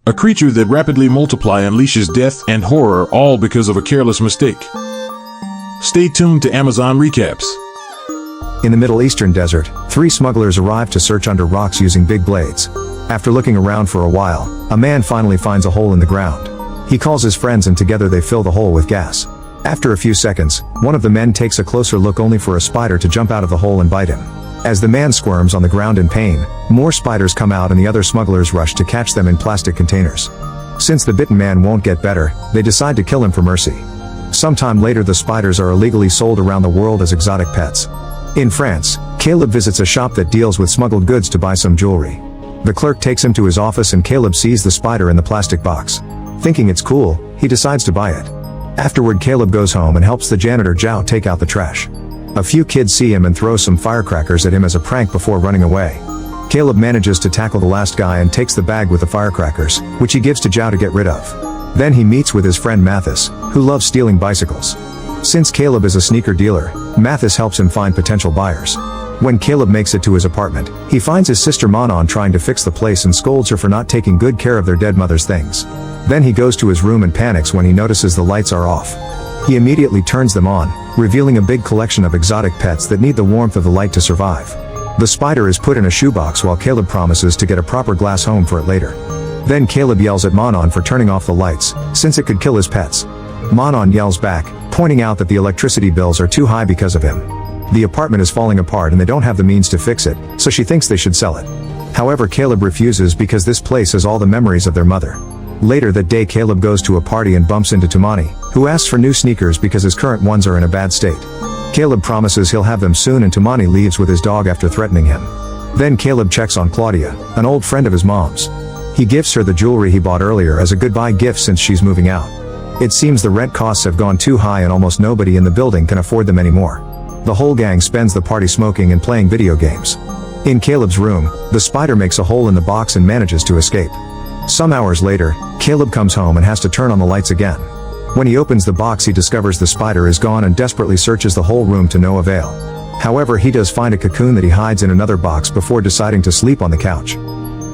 A creature that rapidly multiplies unleashes death and horror, all because of a careless mistake. Stay tuned to Amazon Recaps. In the Middle Eastern desert, 3 smugglers arrive to search under rocks using big blades. After looking around for a while, a man finally finds a hole in the ground. He calls his friends and together they fill the hole with gas. After a few seconds, one of the men takes a closer look only for a spider to jump out of the hole and bite him. As the man squirms on the ground in pain, more spiders come out and the other smugglers rush to catch them in plastic containers. Since the bitten man won't get better, they decide to kill him for mercy. Sometime later the spiders are illegally sold around the world as exotic pets. In France, Caleb visits a shop that deals with smuggled goods to buy some jewelry. The clerk takes him to his office and Caleb sees the spider in the plastic box. Thinking it's cool, he decides to buy it. Afterward Caleb goes home and helps the janitor Zhao take out the trash. A few kids see him and throw some firecrackers at him as a prank before running away. Caleb manages to tackle the last guy and takes the bag with the firecrackers, which he gives to Zhao to get rid of. Then he meets with his friend Mathis, who loves stealing bicycles. Since Caleb is a sneaker dealer, Mathis helps him find potential buyers. When Caleb makes it to his apartment, he finds his sister Manon trying to fix the place and scolds her for not taking good care of their dead mother's things. Then he goes to his room and panics when he notices the lights are off. He immediately turns them on, revealing a big collection of exotic pets that need the warmth of the light to survive. The spider is put in a shoebox while Caleb promises to get a proper glass home for it later. Then Caleb yells at Manon for turning off the lights, since it could kill his pets. Manon yells back, pointing out that the electricity bills are too high because of him. The apartment is falling apart and they don't have the means to fix it, so she thinks they should sell it. However, Caleb refuses because this place has all the memories of their mother. Later that day Caleb goes to a party and bumps into Tumani, who asks for new sneakers because his current ones are in a bad state. Caleb promises he'll have them soon and Tumani leaves with his dog after threatening him. Then Caleb checks on Claudia, an old friend of his mom's. He gives her the jewelry he bought earlier as a goodbye gift since she's moving out. It seems the rent costs have gone too high and almost nobody in the building can afford them anymore. The whole gang spends the party smoking and playing video games. In Caleb's room, the spider makes a hole in the box and manages to escape. Some hours later, Caleb comes home and has to turn on the lights again. When he opens the box he discovers the spider is gone and desperately searches the whole room to no avail. However, he does find a cocoon that he hides in another box before deciding to sleep on the couch.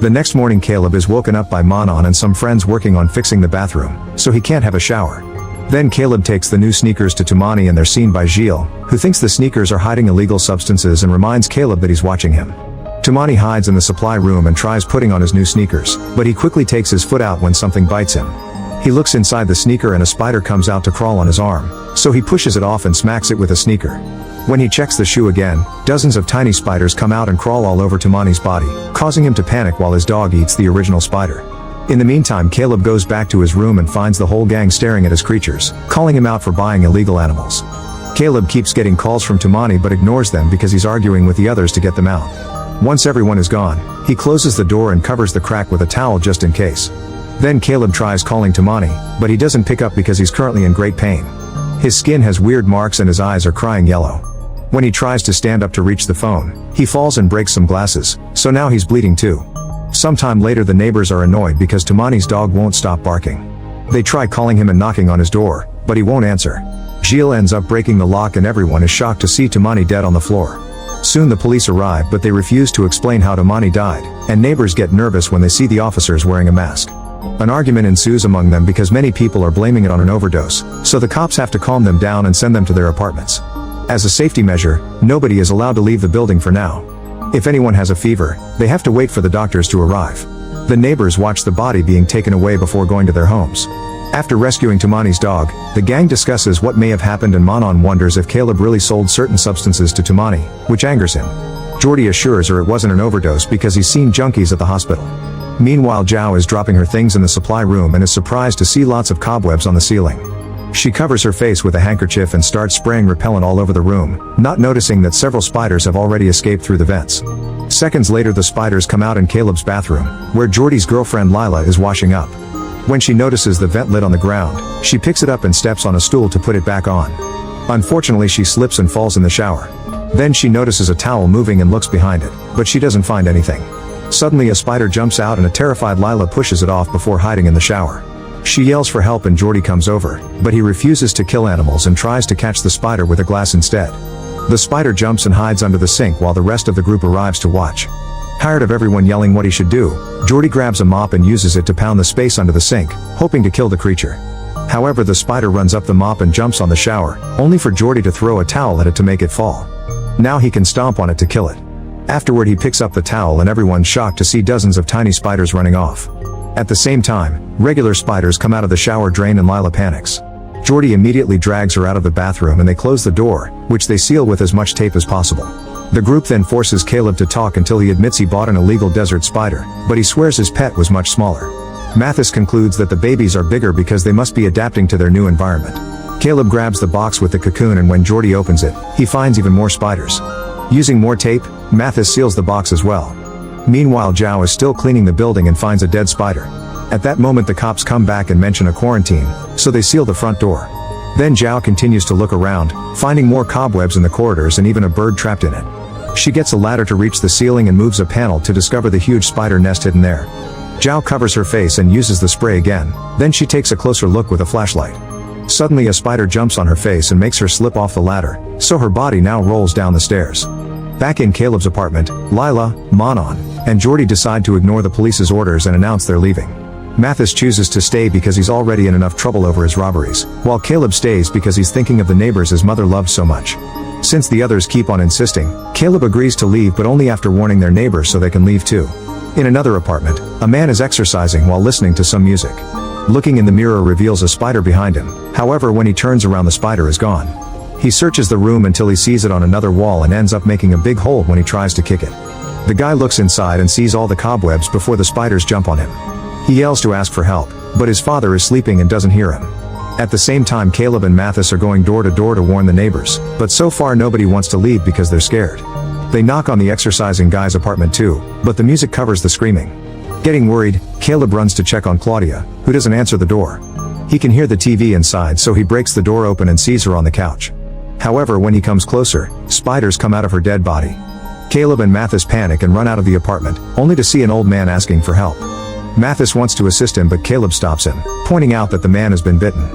The next morning Caleb is woken up by Manon and some friends working on fixing the bathroom, so he can't have a shower. Then Caleb takes the new sneakers to Tumani and they're seen by Gilles, who thinks the sneakers are hiding illegal substances and reminds Caleb that he's watching him. Tumani hides in the supply room and tries putting on his new sneakers, but he quickly takes his foot out when something bites him. He looks inside the sneaker and a spider comes out to crawl on his arm, so he pushes it off and smacks it with a sneaker. When he checks the shoe again, dozens of tiny spiders come out and crawl all over Tumani's body, causing him to panic while his dog eats the original spider. In the meantime Caleb goes back to his room and finds the whole gang staring at his creatures, calling him out for buying illegal animals. Caleb keeps getting calls from Tumani but ignores them because he's arguing with the others to get them out. Once everyone is gone, he closes the door and covers the crack with a towel just in case. Then Caleb tries calling Tumani, but he doesn't pick up because he's currently in great pain. His skin has weird marks and his eyes are crying yellow. When he tries to stand up to reach the phone, he falls and breaks some glasses, so now he's bleeding too. Sometime later the neighbors are annoyed because Tumani's dog won't stop barking. They try calling him and knocking on his door, but he won't answer. Gilles ends up breaking the lock and everyone is shocked to see Tumani dead on the floor. Soon the police arrive but they refuse to explain how Tumani died, and neighbors get nervous when they see the officers wearing a mask. An argument ensues among them because many people are blaming it on an overdose, so the cops have to calm them down and send them to their apartments. As a safety measure, nobody is allowed to leave the building for now. If anyone has a fever, they have to wait for the doctors to arrive. The neighbors watch the body being taken away before going to their homes. After rescuing Tumani's dog, the gang discusses what may have happened and Manon wonders if Caleb really sold certain substances to Tumani, which angers him. Jordi assures her it wasn't an overdose because he's seen junkies at the hospital. Meanwhile Zhao is dropping her things in the supply room and is surprised to see lots of cobwebs on the ceiling. She covers her face with a handkerchief and starts spraying repellent all over the room, not noticing that several spiders have already escaped through the vents. Seconds later the spiders come out in Caleb's bathroom, where Jordi's girlfriend Lila is washing up. When she notices the vent lid on the ground, she picks it up and steps on a stool to put it back on. Unfortunately she slips and falls in the shower. Then she notices a towel moving and looks behind it, but she doesn't find anything. Suddenly a spider jumps out and a terrified Lila pushes it off before hiding in the shower. She yells for help and Jordi comes over, but he refuses to kill animals and tries to catch the spider with a glass instead. The spider jumps and hides under the sink while the rest of the group arrives to watch. Tired of everyone yelling what he should do, Jordy grabs a mop and uses it to pound the space under the sink, hoping to kill the creature. However, the spider runs up the mop and jumps on the shower, only for Jordy to throw a towel at it to make it fall. Now he can stomp on it to kill it. Afterward, he picks up the towel and everyone's shocked to see dozens of tiny spiders running off. At the same time, regular spiders come out of the shower drain and Lila panics. Jordy immediately drags her out of the bathroom and they close the door, which they seal with as much tape as possible. The group then forces Caleb to talk until he admits he bought an illegal desert spider, but he swears his pet was much smaller. Mathis concludes that the babies are bigger because they must be adapting to their new environment. Caleb grabs the box with the cocoon and when Jordy opens it, he finds even more spiders. Using more tape, Mathis seals the box as well. Meanwhile, Zhao is still cleaning the building and finds a dead spider. At that moment the cops come back and mention a quarantine, so they seal the front door. Then Zhao continues to look around, finding more cobwebs in the corridors and even a bird trapped in it. She gets a ladder to reach the ceiling and moves a panel to discover the huge spider nest hidden there. Zhao covers her face and uses the spray again, then she takes a closer look with a flashlight. Suddenly a spider jumps on her face and makes her slip off the ladder, so her body now rolls down the stairs. Back in Caleb's apartment, Lila, Manon, and Jordy decide to ignore the police's orders and announce they're leaving. Mathis chooses to stay because he's already in enough trouble over his robberies, while Caleb stays because he's thinking of the neighbors his mother loved so much. Since the others keep on insisting, Caleb agrees to leave but only after warning their neighbors so they can leave too. In another apartment, a man is exercising while listening to some music. Looking in the mirror reveals a spider behind him, however when he turns around the spider is gone. He searches the room until he sees it on another wall and ends up making a big hole when he tries to kick it. The guy looks inside and sees all the cobwebs before the spiders jump on him. He yells to ask for help, but his father is sleeping and doesn't hear him. At the same time Caleb and Mathis are going door to door to warn the neighbors, but so far nobody wants to leave because they're scared. They knock on the exercising guy's apartment too, but the music covers the screaming. Getting worried, Caleb runs to check on Claudia, who doesn't answer the door. He can hear the TV inside so he breaks the door open and sees her on the couch. However, when he comes closer, spiders come out of her dead body. Caleb and Mathis panic and run out of the apartment, only to see an old man asking for help. Mathis wants to assist him but Caleb stops him, pointing out that the man has been bitten.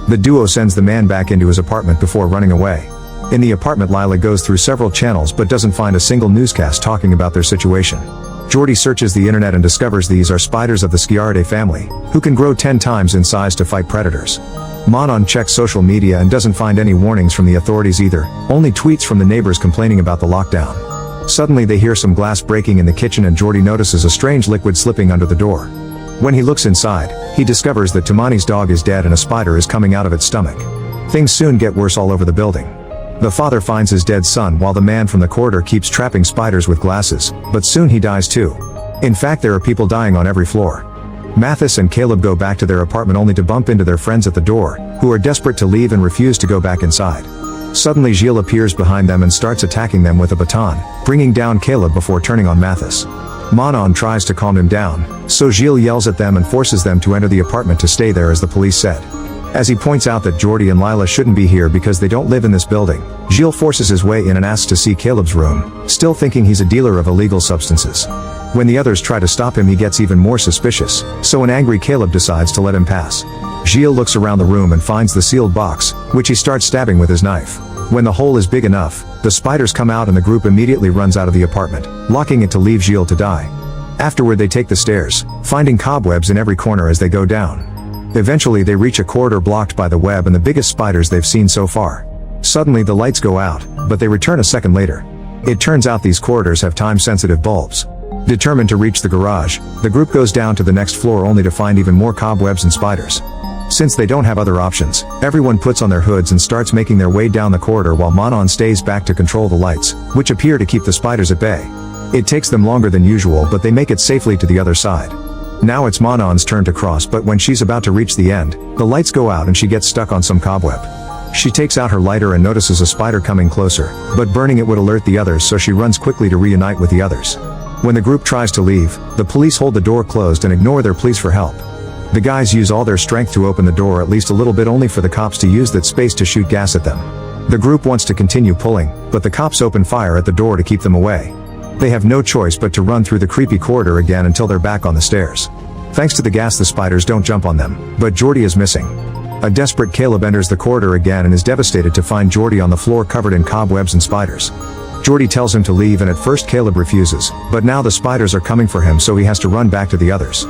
The duo sends the man back into his apartment before running away. In the apartment Lila goes through several channels but doesn't find a single newscast talking about their situation. Jordy searches the internet and discovers these are spiders of the Sciaridae family, who can grow 10 times in size to fight predators. Manon checks social media and doesn't find any warnings from the authorities either, only tweets from the neighbors complaining about the lockdown. Suddenly they hear some glass breaking in the kitchen and Jordy notices a strange liquid slipping under the door. When he looks inside, he discovers that Tumani's dog is dead and a spider is coming out of its stomach. Things soon get worse all over the building. The father finds his dead son while the man from the corridor keeps trapping spiders with glasses, but soon he dies too. In fact, there are people dying on every floor. Mathis and Caleb go back to their apartment only to bump into their friends at the door, who are desperate to leave and refuse to go back inside. Suddenly Gilles appears behind them and starts attacking them with a baton, bringing down Caleb before turning on Mathis. Manon tries to calm him down, so Gilles yells at them and forces them to enter the apartment to stay there as the police said. As he points out that Jordy and Lila shouldn't be here because they don't live in this building, Gilles forces his way in and asks to see Caleb's room, still thinking he's a dealer of illegal substances. When the others try to stop him he gets even more suspicious, so an angry Caleb decides to let him pass. Gilles looks around the room and finds the sealed box, which he starts stabbing with his knife. When the hole is big enough, the spiders come out and the group immediately runs out of the apartment, locking it to leave Gilles to die. Afterward they take the stairs, finding cobwebs in every corner as they go down. Eventually they reach a corridor blocked by the web and the biggest spiders they've seen so far. Suddenly the lights go out, but they return a second later. It turns out these corridors have time-sensitive bulbs. Determined to reach the garage, the group goes down to the next floor only to find even more cobwebs and spiders. Since they don't have other options, everyone puts on their hoods and starts making their way down the corridor while Manon stays back to control the lights, which appear to keep the spiders at bay. It takes them longer than usual but they make it safely to the other side. Now it's Manon's turn to cross, but when she's about to reach the end, the lights go out and she gets stuck on some cobweb. She takes out her lighter and notices a spider coming closer, but burning it would alert the others so she runs quickly to reunite with the others. When the group tries to leave, the police hold the door closed and ignore their pleas for help. The guys use all their strength to open the door at least a little bit only for the cops to use that space to shoot gas at them. The group wants to continue pulling, but the cops open fire at the door to keep them away. They have no choice but to run through the creepy corridor again until they're back on the stairs. Thanks to the gas the spiders don't jump on them, but Jordy is missing. A desperate Caleb enters the corridor again and is devastated to find Jordy on the floor covered in cobwebs and spiders. Jordy tells him to leave, and at first Caleb refuses, but now the spiders are coming for him, so he has to run back to the others.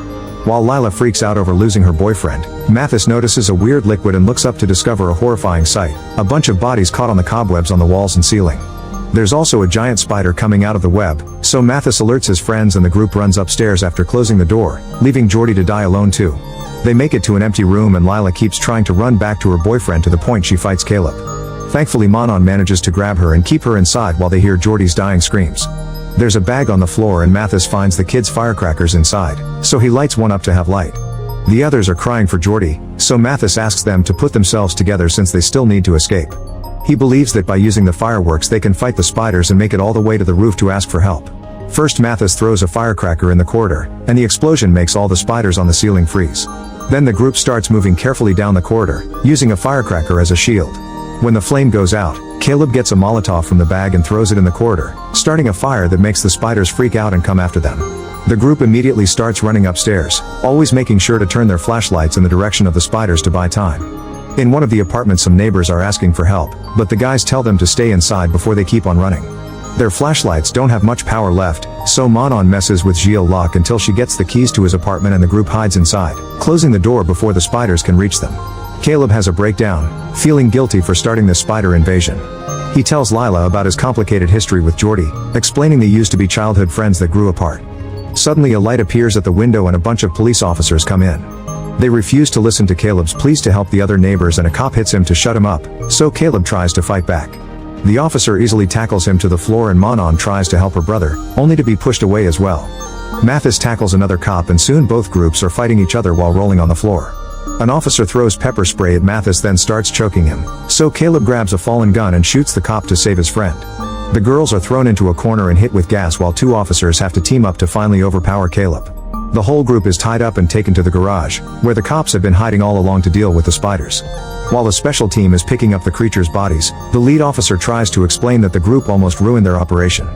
While Lila freaks out over losing her boyfriend, Mathis notices a weird liquid and looks up to discover a horrifying sight: a bunch of bodies caught on the cobwebs on the walls and ceiling. There's also a giant spider coming out of the web, so Mathis alerts his friends and the group runs upstairs after closing the door, leaving Jordy to die alone too. They make it to an empty room and Lila keeps trying to run back to her boyfriend to the point she fights Caleb. Thankfully Manon manages to grab her and keep her inside while they hear Jordy's dying screams. There's a bag on the floor and Mathis finds the kids' firecrackers inside, so he lights one up to have light. The others are crying for Jordy, so Mathis asks them to put themselves together since they still need to escape. He believes that by using the fireworks they can fight the spiders and make it all the way to the roof to ask for help. First Mathis throws a firecracker in the corridor, and the explosion makes all the spiders on the ceiling freeze. Then the group starts moving carefully down the corridor, using a firecracker as a shield. When the flame goes out, Caleb gets a Molotov from the bag and throws it in the corridor, starting a fire that makes the spiders freak out and come after them. The group immediately starts running upstairs, always making sure to turn their flashlights in the direction of the spiders to buy time. In one of the apartments some neighbors are asking for help, but the guys tell them to stay inside before they keep on running. Their flashlights don't have much power left, so Manon messes with Gilles Locke until she gets the keys to his apartment and the group hides inside, closing the door before the spiders can reach them. Caleb has a breakdown, feeling guilty for starting this spider invasion. He tells Lila about his complicated history with Jordy, explaining they used to be childhood friends that grew apart. Suddenly a light appears at the window and a bunch of police officers come in. They refuse to listen to Caleb's pleas to help the other neighbors and a cop hits him to shut him up, so Caleb tries to fight back. The officer easily tackles him to the floor and Manon tries to help her brother, only to be pushed away as well. Mathis tackles another cop and soon both groups are fighting each other while rolling on the floor. An officer throws pepper spray at Mathis then starts choking him, so Caleb grabs a fallen gun and shoots the cop to save his friend. The girls are thrown into a corner and hit with gas while two officers have to team up to finally overpower Caleb. The whole group is tied up and taken to the garage, where the cops have been hiding all along to deal with the spiders. While the special team is picking up the creatures' bodies, the lead officer tries to explain that the group almost ruined their operation.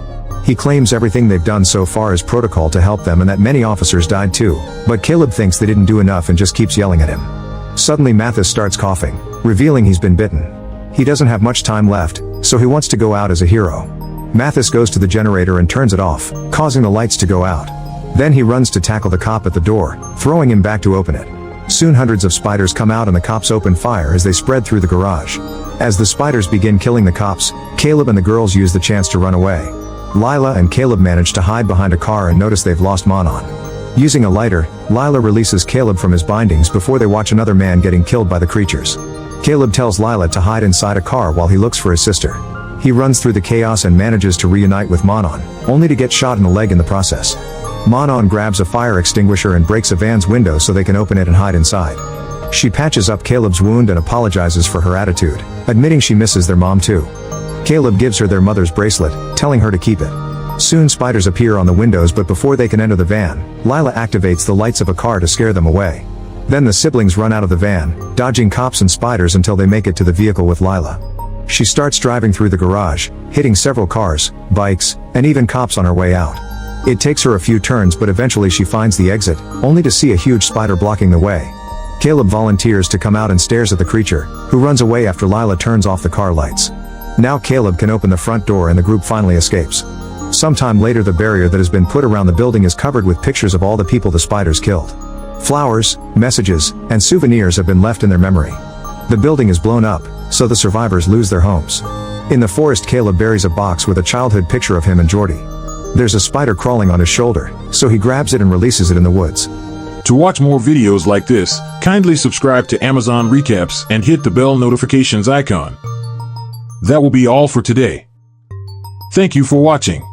He claims everything they've done so far is protocol to help them and that many officers died too, but Caleb thinks they didn't do enough and just keeps yelling at him. Suddenly Mathis starts coughing, revealing he's been bitten. He doesn't have much time left, so he wants to go out as a hero. Mathis goes to the generator and turns it off, causing the lights to go out. Then he runs to tackle the cop at the door, throwing him back to open it. Soon hundreds of spiders come out and the cops open fire as they spread through the garage. As the spiders begin killing the cops, Caleb and the girls use the chance to run away. Lila and Caleb manage to hide behind a car and notice they've lost Manon. Using a lighter, Lila releases Caleb from his bindings before they watch another man getting killed by the creatures. Caleb tells Lila to hide inside a car while he looks for his sister. He runs through the chaos and manages to reunite with Manon, only to get shot in the leg in the process. Manon grabs a fire extinguisher and breaks a van's window so they can open it and hide inside. She patches up Caleb's wound and apologizes for her attitude, admitting she misses their mom too. Caleb gives her their mother's bracelet, telling her to keep it. Soon spiders appear on the windows, but before they can enter the van, Lila activates the lights of a car to scare them away. Then the siblings run out of the van, dodging cops and spiders until they make it to the vehicle with Lila. She starts driving through the garage, hitting several cars, bikes, and even cops on her way out. It takes her a few turns, but eventually she finds the exit, only to see a huge spider blocking the way. Caleb volunteers to come out and stares at the creature, who runs away after Lila turns off the car lights. Now Caleb can open the front door and the group finally escapes. Sometime later the barrier that has been put around the building is covered with pictures of all the people the spiders killed. Flowers, messages, and souvenirs have been left in their memory. The building is blown up, so the survivors lose their homes. In the forest Caleb buries a box with a childhood picture of him and Jordy. There's a spider crawling on his shoulder, so he grabs it and releases it in the woods. To watch more videos like this, kindly subscribe to Amazon Recaps and hit the bell notifications icon. That will be all for today. Thank you for watching.